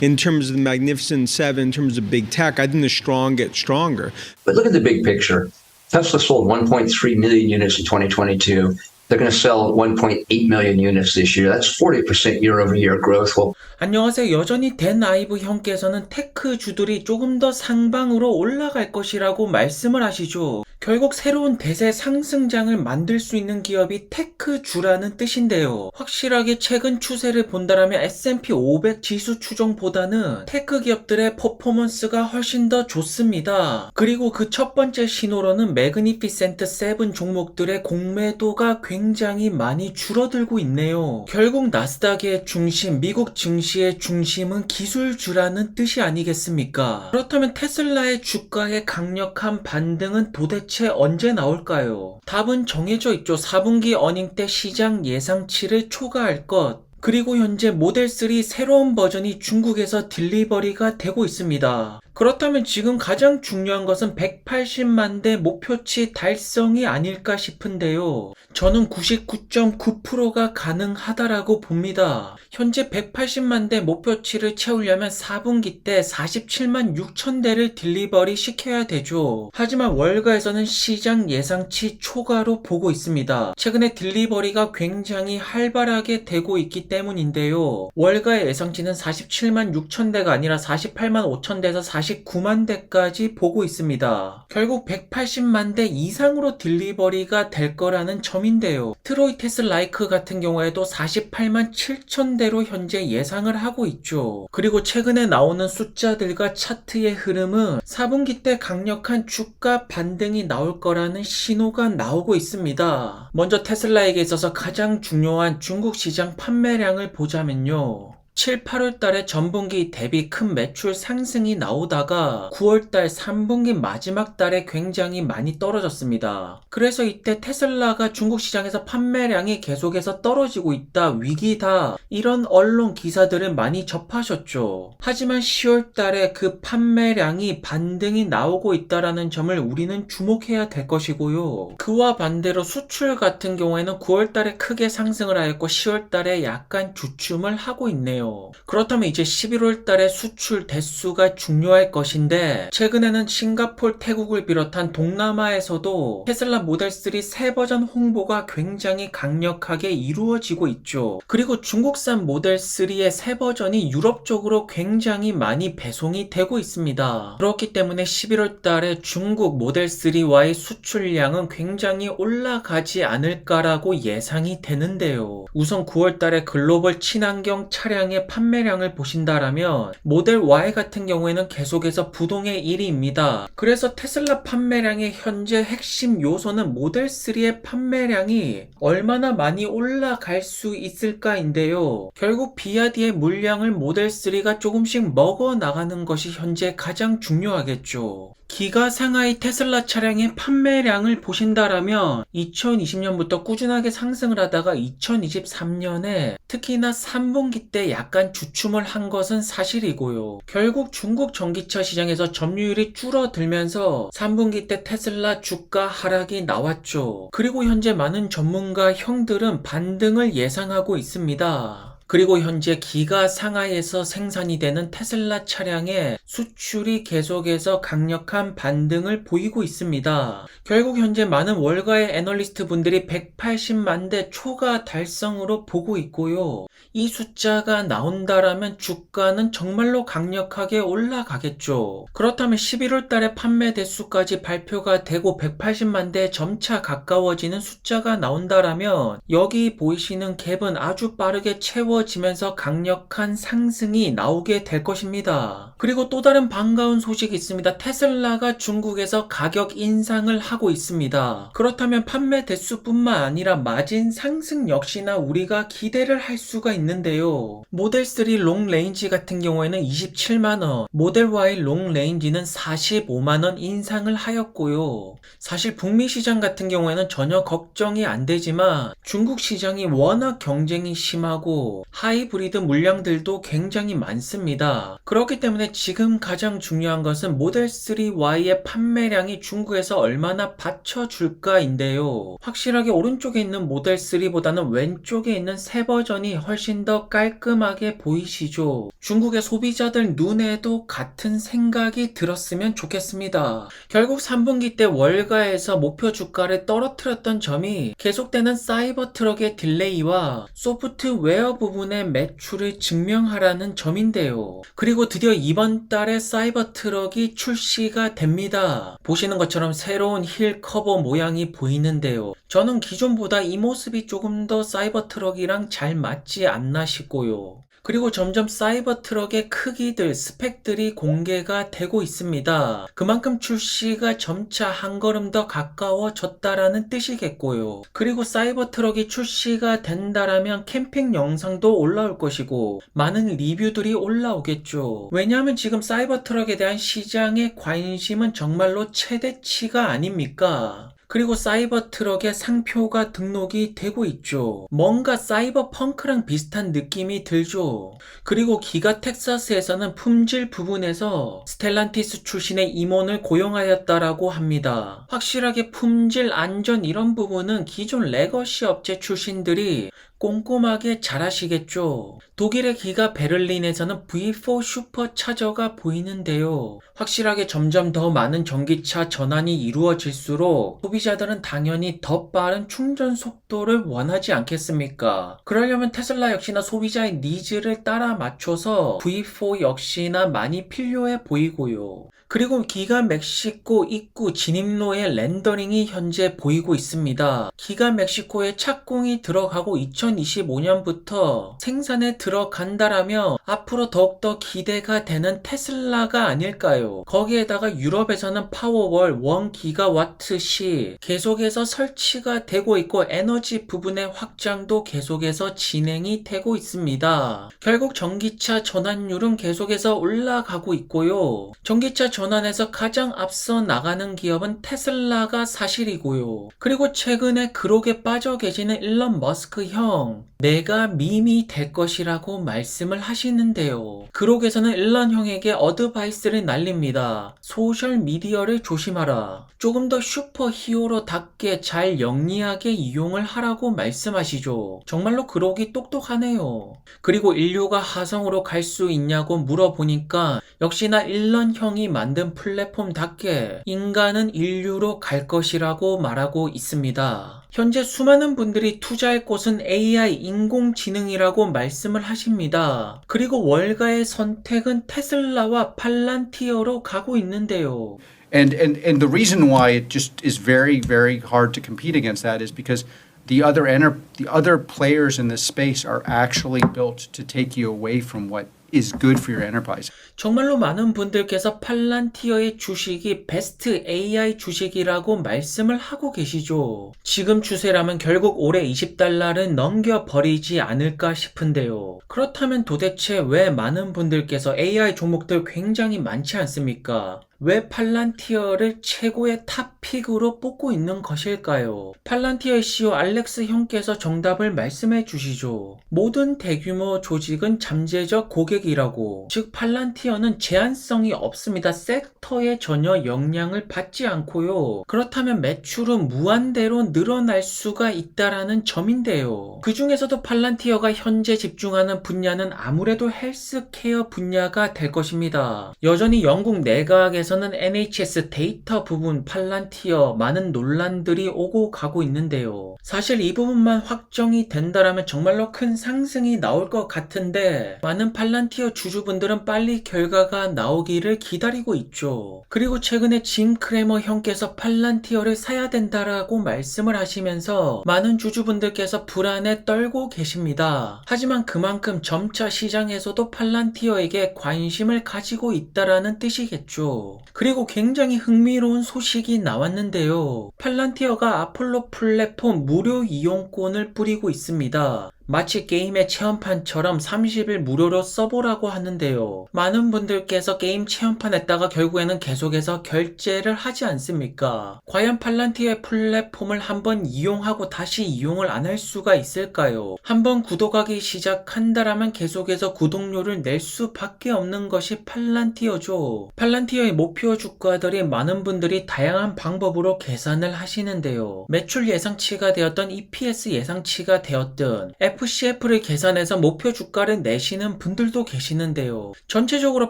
In terms of the Magnificent Seven, in terms of big tech, I think the strong get stronger. But look at the big picture. Tesla sold 1.3 million units in 2022. They're going to sell 1.8 million units this year. That's 40% year-over-year growth. Well, 안녕하세요. 여전히 댄 아이브 형께서는 테크주들이 조금 더 상방으로 올라갈 것이라고 말씀을 하시죠. 결국 새로운 대세 상승장을 만들 수 있는 기업이 테크주라는 뜻인데요. 확실하게 최근 추세를 본다라면 S&P 500 지수 추종보다는 테크 기업들의 퍼포먼스가 훨씬 더 좋습니다. 그리고 그 첫 번째 신호로는 매그니피센트 7 종목들의 공매도가 굉장히 많이 줄어들고 있네요. 결국 나스닥의 중심, 미국 증시의 중심은 기술주라는 뜻이 아니겠습니까? 그렇다면 테슬라의 주가의 강력한 반등은 도대체 언제 나올까요? 답은 정해져 있죠. 4분기 어닝 때 시장 예상치를 초과할 것. 그리고 현재 모델 3 새로운 버전이 중국에서 딜리버리가 되고 있습니다. 그렇다면 지금 가장 중요한 것은 180만 대 목표치 달성이 아닐까 싶은데요. 저는 99.9%가 가능하다라고 봅니다. 현재 180만 대 목표치를 채우려면 4분기 때 47만 6천 대를 딜리버리 시켜야 되죠. 하지만 월가에서는 시장 예상치 초과로 보고 있습니다. 최근에 딜리버리가 굉장히 활발하게 되고 있기 때문인데요. 월가의 예상치는 47만 6천 대가 아니라 48만 5천 대에서 49만 대까지 보고 있습니다. 결국 180만 대 이상으로 딜리버리가 될 거라는 점인데요. 트로이 테슬라이크 같은 경우에도 48만 7천 대로 현재 예상을 하고 있죠. 그리고 최근에 나오는 숫자들과 차트의 흐름은 4분기 때 강력한 주가 반등이 나올 거라는 신호가 나오고 있습니다. 먼저 테슬라에게 있어서 가장 중요한 중국 시장 판매량을 보자면요. 7, 8월 달에 전분기 대비 큰 매출 상승이 나오다가 9월 달 3분기 마지막 달에 굉장히 많이 떨어졌습니다. 그래서 이때 테슬라가 중국 시장에서 판매량이 계속해서 떨어지고 있다, 위기다, 이런 언론 기사들을 많이 접하셨죠. 하지만 10월 달에 그 판매량이 반등이 나오고 있다라는 점을 우리는 주목해야 될 것이고요. 그와 반대로 수출 같은 경우에는 9월 달에 크게 상승을 하였고 10월 달에 약간 주춤을 하고 있네요. 그렇다면 이제 11월 달에 수출 대수가 중요할 것인데 최근에는 싱가폴, 태국을 비롯한 동남아에서도 테슬라 모델 3 새 버전 홍보가 굉장히 강력하게 이루어지고 있죠. 그리고 중국산 모델 3의 새 버전이 유럽 쪽으로 굉장히 많이 배송이 되고 있습니다. 그렇기 때문에 11월 달에 중국 모델 3와의 수출량은 굉장히 올라가지 않을까라고 예상이 되는데요. 우선 9월 달에 글로벌 친환경 차량의 판매량을 보신다라면 모델 Y 같은 경우에는 계속해서 부동의 1위입니다. 그래서 테슬라 판매량의 현재 핵심 요소는 모델 3의 판매량이 얼마나 많이 올라갈 수 있을까인데요. 결국 비아디의 물량을 모델 3가 조금씩 먹어 나가는 것이 현재 가장 중요하겠죠. 기가 상하이 테슬라 차량의 판매량을 보신다라면 2020년부터 꾸준하게 상승을 하다가 2023년에 특히나 3분기 때 약간 주춤을 한 것은 사실이고요. 결국 중국 전기차 시장에서 점유율이 줄어들면서 3분기 때 테슬라 주가 하락이 나왔죠. 그리고 현재 많은 전문가 형들은 반등을 예상하고 있습니다. 그리고 현재 기가 상하이에서 생산이 되는 테슬라 차량의 수출이 계속해서 강력한 반등을 보이고 있습니다. 결국 현재 많은 월가의 애널리스트 분들이 180만 대 초과 달성으로 보고 있고요. 이 숫자가 나온다라면 주가는 정말로 강력하게 올라가겠죠. 그렇다면 11월 달에 판매 대수까지 발표가 되고 180만 대에 점차 가까워지는 숫자가 나온다라면 여기 보이시는 갭은 아주 빠르게 채워지면서 강력한 상승이 나오게 될 것입니다. 그리고 또 다른 반가운 소식이 있습니다. 테슬라가 중국에서 가격 인상을 하고 있습니다. 그렇다면 판매 대수뿐만 아니라 마진 상승 역시나 우리가 기대를 할 수가 있는데요. 모델 3 롱레인지 같은 경우에는 27만원, 모델 Y 롱레인지는 45만원 인상을 하였고요. 사실 북미 시장 같은 경우에는 전혀 걱정이 안 되지만 중국 시장이 워낙 경쟁이 심하고 하이브리드 물량들도 굉장히 많습니다. 그렇기 때문에 때문에 지금 가장 중요한 것은 모델 3Y의 판매량이 중국에서 얼마나 받쳐줄까인데요. 확실하게 오른쪽에 있는 모델 3보다는 왼쪽에 있는 새 버전이 훨씬 더 깔끔하게 보이시죠? 중국의 소비자들 눈에도 같은 생각이 들었으면 좋겠습니다. 결국 3분기 때 월가에서 목표 주가를 떨어뜨렸던 점이 계속되는 사이버 트럭의 딜레이와 소프트웨어 부분의 매출을 증명하라는 점인데요. 그리고 드디어 이번 달에 사이버 트럭이 출시가 됩니다. 보시는 것처럼 새로운 힐 커버 모양이 보이는데요. 저는 기존보다 이 모습이 조금 더 사이버 트럭이랑 잘 맞지 않나 싶고요. 그리고 점점 사이버 트럭의 크기들, 스펙들이 공개가 되고 있습니다. 그만큼 출시가 점차 한 걸음 더 가까워졌다라는 뜻이겠고요. 그리고 사이버 트럭이 출시가 된다라면 캠핑 영상도 올라올 것이고 많은 리뷰들이 올라오겠죠. 왜냐하면 지금 사이버 트럭에 대한 시장의 관심은 정말로 최대치가 아닙니까? 그리고 사이버 트럭의 상표가 등록이 되고 있죠. 뭔가 사이버 펑크랑 비슷한 느낌이 들죠. 그리고 기가 텍사스에서는 품질 부분에서 스텔란티스 출신의 임원을 고용하였다라고 합니다. 확실하게 품질, 안전 이런 부분은 기존 레거시 업체 출신들이 꼼꼼하게 잘하시겠죠. 독일의 기가 베를린에서는 V4 슈퍼차저가 보이는데요. 확실하게 점점 더 많은 전기차 전환이 이루어질수록 소비자들은 당연히 더 빠른 충전 속도를 원하지 않겠습니까? 그러려면 테슬라 역시나 소비자의 니즈를 따라 맞춰서 V4 역시나 많이 필요해 보이고요. 그리고 기가 멕시코 입구 진입로의 렌더링이 현재 보이고 있습니다. 기가 멕시코에 착공이 들어가고 2025년부터 생산에 들어간다라면 앞으로 더욱더 기대가 되는 테슬라가 아닐까요? 거기에다가 유럽에서는 파워월 1기가와트 시 계속해서 설치가 되고 있고 에너지 부분의 확장도 계속해서 진행이 되고 있습니다. 결국 전기차 전환율은 계속해서 올라가고 있고요. 전기차 전환에서 가장 앞서 나가는 기업은 테슬라가 사실이고요. 그리고 최근에 그록에 빠져 계시는 일론 머스크 형, 내가 밈이 될 것이라고 말씀을 하시는데요. 그록에서는 일론 형에게 어드바이스를 날립니다. 소셜 미디어를 조심하라. 조금 더 슈퍼 히어로답게 잘 영리하게 이용을 하라고 말씀하시죠. 정말로 그록이 똑똑하네요. 그리고 인류가 화성으로 갈 수 있냐고 물어보니까 역시나 일론 형이 만든 플랫폼답게 인간은 인류로 갈 것이라고 말하고 있습니다. 현재 수많은 분들이 투자할 곳은 AI, 인공지능이라고 말씀을 하십니다. 그리고 월가의 선택은 테슬라와 팔란티어로 가고 있는데요. And the reason why it just is very, very hard to compete against that is because the other players in this space are actually built to take you away from what is good for your enterprise. 정말로 많은 분들께서 팔란티어의 주식이 베스트 AI 주식이라고 말씀을 하고 계시죠. 지금 추세라면 결국 올해 $20를 넘겨버리지 않을까 싶은데요. 그렇다면 도대체 왜 많은 분들께서 AI 종목들 굉장히 많지 않습니까? 왜 팔란티어를 최고의 탑픽으로 뽑고 있는 것일까요? 팔란티어의 CEO 알렉스 형께서 정답을 말씀해 주시죠. 모든 대규모 조직은 잠재적 고객이라고. 즉 팔란티어는 제한성이 없습니다. 섹터에 전혀 영향을 받지 않고요. 그렇다면 매출은 무한대로 늘어날 수가 있다라는 점인데요. 그 중에서도 팔란티어가 현재 집중하는 분야는 아무래도 헬스케어 분야가 될 것입니다. 여전히 영국 내각에서 는 NHS 데이터 부분 팔란티어 많은 논란들이 오고 가고 있는데요. 사실 이 부분만 확정이 된다라면 정말로 큰 상승이 나올 것 같은데 많은 팔란티어 주주분들은 빨리 결과가 나오기를 기다리고 있죠. 그리고 최근에 짐 크레머 형께서 팔란티어를 사야 된다라고 말씀을 하시면서 많은 주주분들께서 불안에 떨고 계십니다. 하지만 그만큼 점차 시장에서도 팔란티어에게 관심을 가지고 있다라는 뜻이겠죠. 그리고 굉장히 흥미로운 소식이 나왔는데요. 팔란티어가 아폴로 플랫폼 무료 이용권을 뿌리고 있습니다. 마치 게임의 체험판처럼 30일 무료로 써보라고 하는데요. 많은 분들께서 게임 체험판에다가 결국에는 계속해서 결제를 하지 않습니까? 과연 팔란티어의 플랫폼을 한번 이용하고 다시 이용을 안 할 수가 있을까요? 한번 구독하기 시작한다라면 계속해서 구독료를 낼 수밖에 없는 것이 팔란티어죠. 팔란티어의 목표 주가들이 많은 분들이 다양한 방법으로 계산을 하시는데요. 매출 예상치가 되었던 EPS 예상치가 되었든 FCF를 계산해서 목표 주가를 내시는 분들도 계시는데요. 전체적으로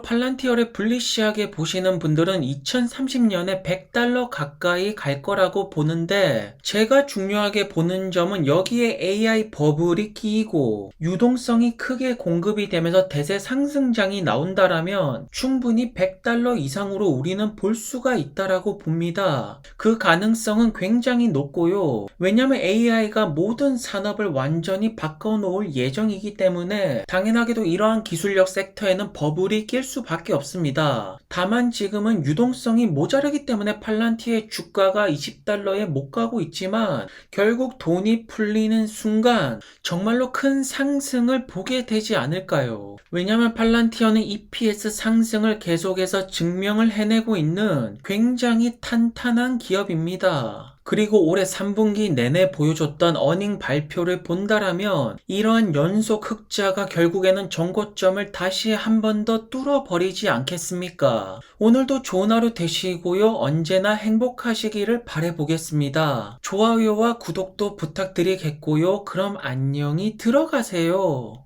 팔란티어를 불리시하게 보시는 분들은 2030년에 $100 가까이 갈 거라고 보는데, 제가 중요하게 보는 점은 여기에 AI 버블이 끼이고 유동성이 크게 공급이 되면서 대세 상승장이 나온다라면 충분히 $100 이상으로 우리는 볼 수가 있다라고 봅니다. 그 가능성은 굉장히 높고요. 왜냐면 AI가 모든 산업을 완전히 바꿔놓을 예정이기 때문에 당연하게도 이러한 기술력 섹터에는 버블이 낄 수밖에 없습니다. 다만 지금은 유동성이 모자르기 때문에 팔란티어의 주가가 $20에 못 가고 있지만 결국 돈이 풀리는 순간 정말로 큰 상승을 보게 되지 않을까요? 왜냐면 팔란티어는 EPS 상승을 계속해서 증명을 해내고 있는 굉장히 탄탄한 기업입니다. 그리고 올해 3분기 내내 보여줬던 어닝 발표를 본다라면 이러한 연속 흑자가 결국에는 정고점을 다시 한 번 더 뚫어버리지 않겠습니까? 오늘도 좋은 하루 되시고요. 언제나 행복하시기를 바라보겠습니다. 좋아요와 구독도 부탁드리겠고요. 그럼 안녕히 들어가세요.